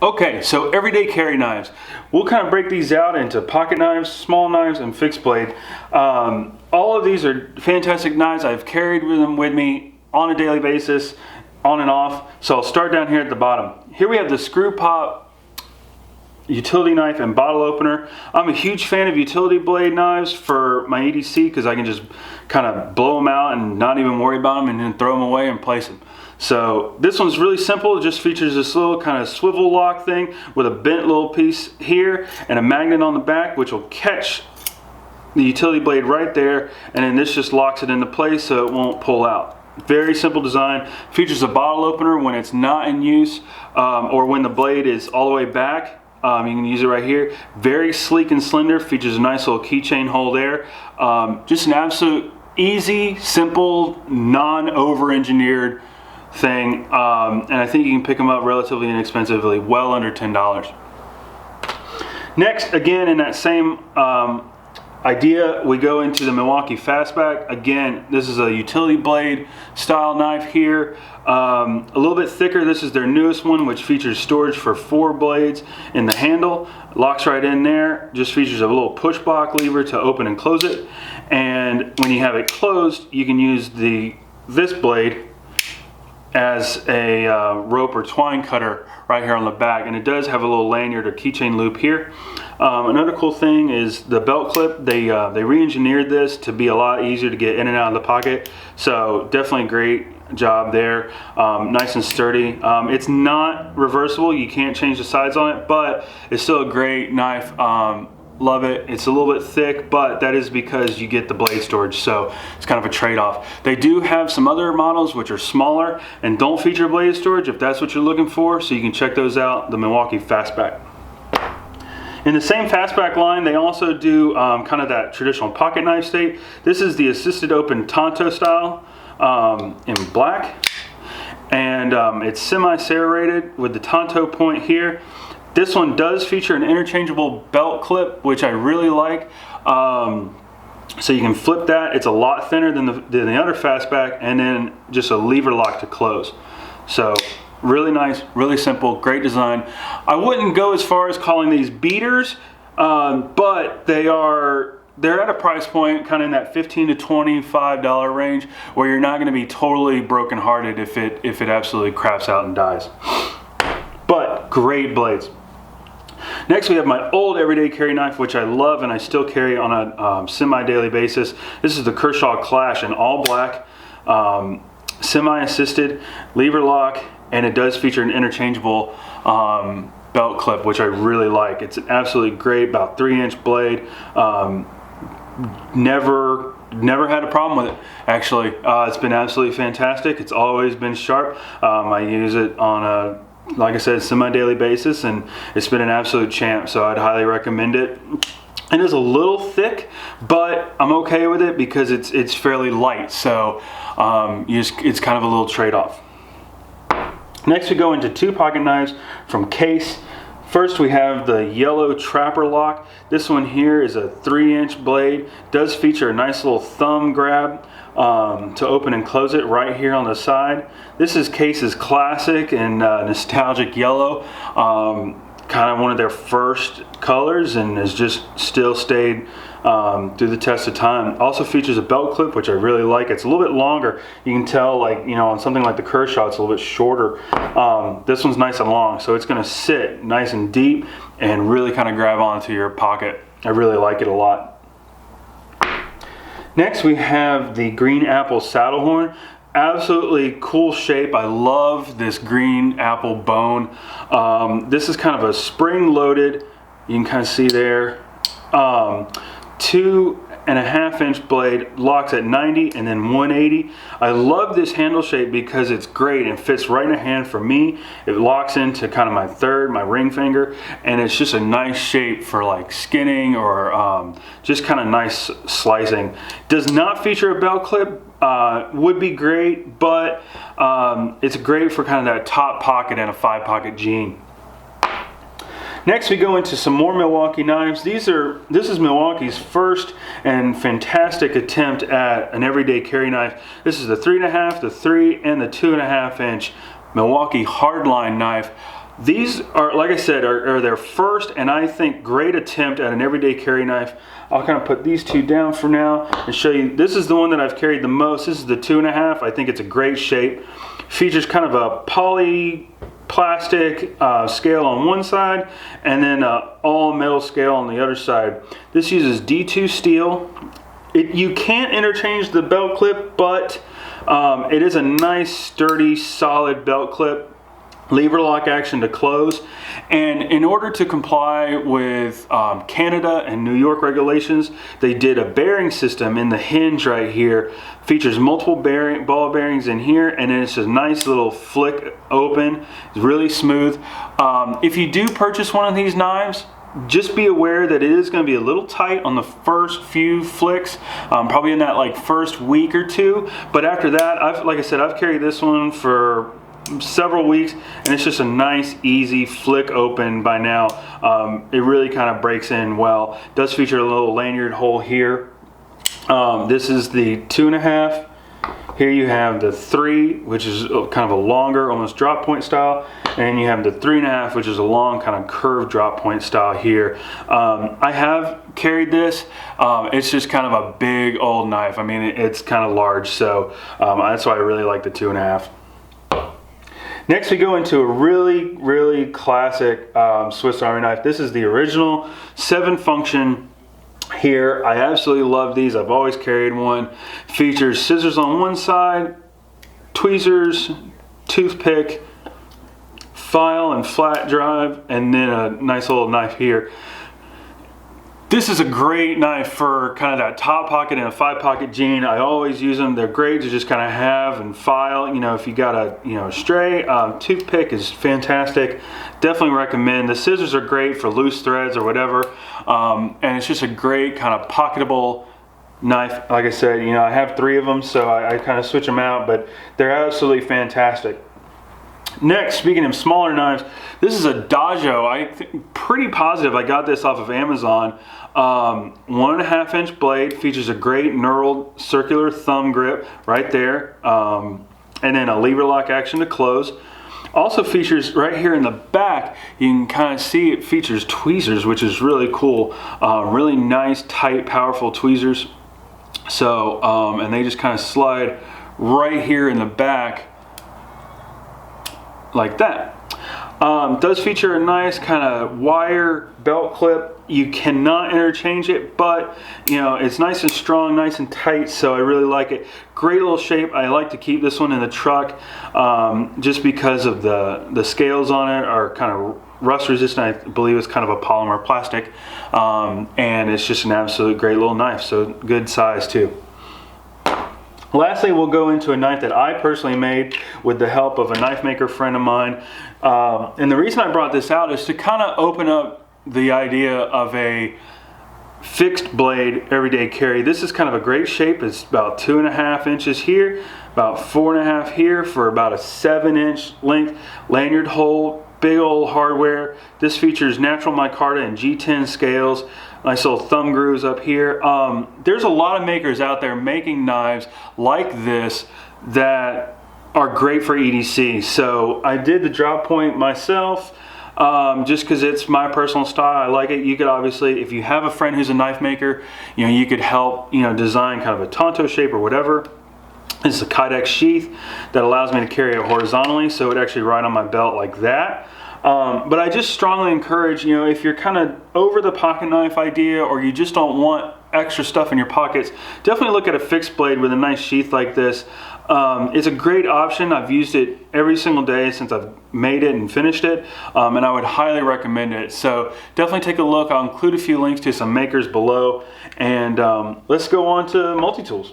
Okay, so everyday carry knives. We'll kind of break these out into pocket knives, small knives, and fixed blade. All of these are fantastic knives. I've carried them with me on a daily basis, on and off. So I'll start down here at the bottom. Here we have the Screwpop utility knife and bottle opener. I'm a huge fan of utility blade knives for my EDC because I can just kind of blow them out and not even worry about them and then throw them away and place them. So this one's really simple. It just features this little kind of swivel lock thing with a bent little piece here and a magnet on the back, which will catch the utility blade right there, and then this just locks it into place so it won't pull out. Very simple design. Features a bottle opener when it's not in use or when the blade is all the way back. You can use it right here. Very sleek and slender. Features a nice little keychain hole there. Just an absolute easy, simple, non-over-engineered thing, and I think you can pick them up relatively inexpensively, well under $10. Next, again in that same idea, we go into the Milwaukee Fastback. Again, this is a utility blade style knife here, a little bit thicker. This is their newest one, which features storage for 4 blades in the handle. Locks right in there. Just features a little push block lever to open and close it, and when you have it closed, you can use this blade as a rope or twine cutter right here on the back, and it does have a little lanyard or keychain loop here. Another cool thing is the belt clip. They re-engineered this to be a lot easier to get in and out of the pocket, so definitely great job there. Nice and sturdy. It's not reversible, you can't change the sides on it, but it's still a great knife. Love it. It's a little bit thick, but that is because you get the blade storage, so it's kind of a trade-off. They do have some other models which are smaller and don't feature blade storage if that's what you're looking for, so you can check those out, the Milwaukee Fastback. In the same Fastback line, they also do kind of that traditional pocket knife state. This is the assisted open Tonto style in black, and it's semi-serrated with the Tonto point here. This one does feature an interchangeable belt clip, which I really like. So you can flip that. It's a lot thinner than the other Fastback, and then just a lever lock to close. So really nice, really simple, great design. I wouldn't go as far as calling these beaters, but they're at a price point kind of in that $15 to $25 range, where you're not going to be totally brokenhearted if it absolutely craps out and dies. But great blades. Next, we have my old everyday carry knife, which I love and I still carry on a semi-daily basis. This is the Kershaw Clash in all black, semi-assisted, lever lock, and it does feature an interchangeable belt clip, which I really like. It's an absolutely great, about 3-inch blade. Never had a problem with it, actually. It's been absolutely fantastic. It's always been sharp. I use it on a, like I said, semi-daily basis, and it's been an absolute champ, so I'd highly recommend it. It is a little thick, but I'm okay with it because it's fairly light, so it's kind of a little trade-off. Next, we go into 2 pocket knives from Case. First, we have the yellow Trapperlock. This one here is a 3-inch blade. Does feature a nice little thumb grab to open and close it right here on the side. This is Case's classic and nostalgic yellow. Kind of one of their first colors, and has just still stayed through the test of time. Also features a belt clip, which I really like. It's a little bit longer. You can tell, like, you know, on something like the Kershaw, it's a little bit shorter. This one's nice and long, so it's going to sit nice and deep and really kind of grab onto your pocket. I really like it a lot. Next, we have the Green Apple Saddlehorn. Absolutely cool shape. I love this green apple bone. This is kind of a spring-loaded, you can kind of see there, 2.5-inch blade, locks at 90 and then 180. I love this handle shape because it's great and fits right in the hand for me. It locks into kind of my ring finger, and it's just a nice shape for like skinning or just kind of nice slicing. Does not feature a belt clip. Would be great, but it's great for kind of that top pocket and a 5-pocket jean. Next, we go into some more Milwaukee knives. This is Milwaukee's first and fantastic attempt at an everyday carry knife. This is the 3.5, the 3, and the 2.5-inch Milwaukee Hardline knife. These are, like I said, are their first and I think great attempt at an everyday carry knife. I'll kind of put these two down for now and show you. This is the one that I've carried the most. This is the 2.5. I think it's a great shape. Features kind of a poly plastic scale on one side and then all metal scale on the other side. This uses D2 steel. You can't interchange the belt clip, but it is a nice, sturdy, solid belt clip. Lever lock action to close, and in order to comply with Canada and New York regulations, they did a bearing system in the hinge right here. Features multiple ball bearings in here, and then it's a nice little flick open. It's really smooth. If you do purchase one of these knives, just be aware that it is going to be a little tight on the first few flicks, probably in that like first week or two. But after that, like I said, I've carried this one for several weeks, and it's just a nice, easy flick open by now. It really kind of breaks in well. It does feature a little lanyard hole here. This is the 2.5. Here you have the 3, which is kind of a longer, almost drop point style, and you have the 3.5, which is a long kind of curved drop point style here. I have carried this. It's just kind of a big old knife. I mean, it's kind of large, so that's why I really like the 2.5. Next we go into a really, really classic Swiss Army knife. This is the original 7-function here. I absolutely love these. I've always carried one. Features scissors on one side, tweezers, toothpick, file and flat drive, and then a nice little knife here. This is a great knife for kind of that top pocket and a 5-pocket jean. I always use them. They're great to just kind of have and file. You know, if you got a stray, toothpick is fantastic. Definitely recommend. The scissors are great for loose threads or whatever, and it's just a great kind of pocketable knife. Like I said, you know, I have 3 of them, so I kind of switch them out, but they're absolutely fantastic. Next, speaking of smaller knives, this is a Dajo. I'm pretty positive I got this off of Amazon. 1.5-inch blade, features a great knurled circular thumb grip right there, and then a lever lock action to close. Also features right here in the back, you can kind of see it features tweezers, which is really cool. Really nice, tight, powerful tweezers. So, and they just kind of slide right here in the back like that. Does feature a nice kind of wire belt clip. You cannot interchange it, but you know, it's nice and strong, nice and tight, so I really like it. Great little shape. I like to keep this one in the truck just because of the scales on it are kind of rust resistant. I believe it's kind of a polymer plastic, and it's just an absolute great little knife, so good size too. Lastly, we'll go into a knife that I personally made with the help of a knife maker friend of mine. And the reason I brought this out is to kind of open up the idea of a fixed blade everyday carry. This is kind of a great shape. It's about 2.5 inches here, about 4.5 here for about a 7-inch length lanyard hole. Big old hardware. This features natural micarta and G10 scales. Nice little thumb grooves up here. There's a lot of makers out there making knives like this that are great for EDC. So I did the drop point myself just because it's my personal style. I like it. You could obviously, if you have a friend who's a knife maker, you know, you could help, you know, design kind of a Tonto shape or whatever. This is a Kydex sheath that allows me to carry it horizontally, so it would actually ride on my belt like that. But I just strongly encourage, you know, if you're kind of over the pocket knife idea or you just don't want extra stuff in your pockets, definitely look at a fixed blade with a nice sheath like this. It's a great option. I've used it every single day since I've made it and finished it, and I would highly recommend it. So definitely take a look. I'll include a few links to some makers below, and let's go on to multi-tools.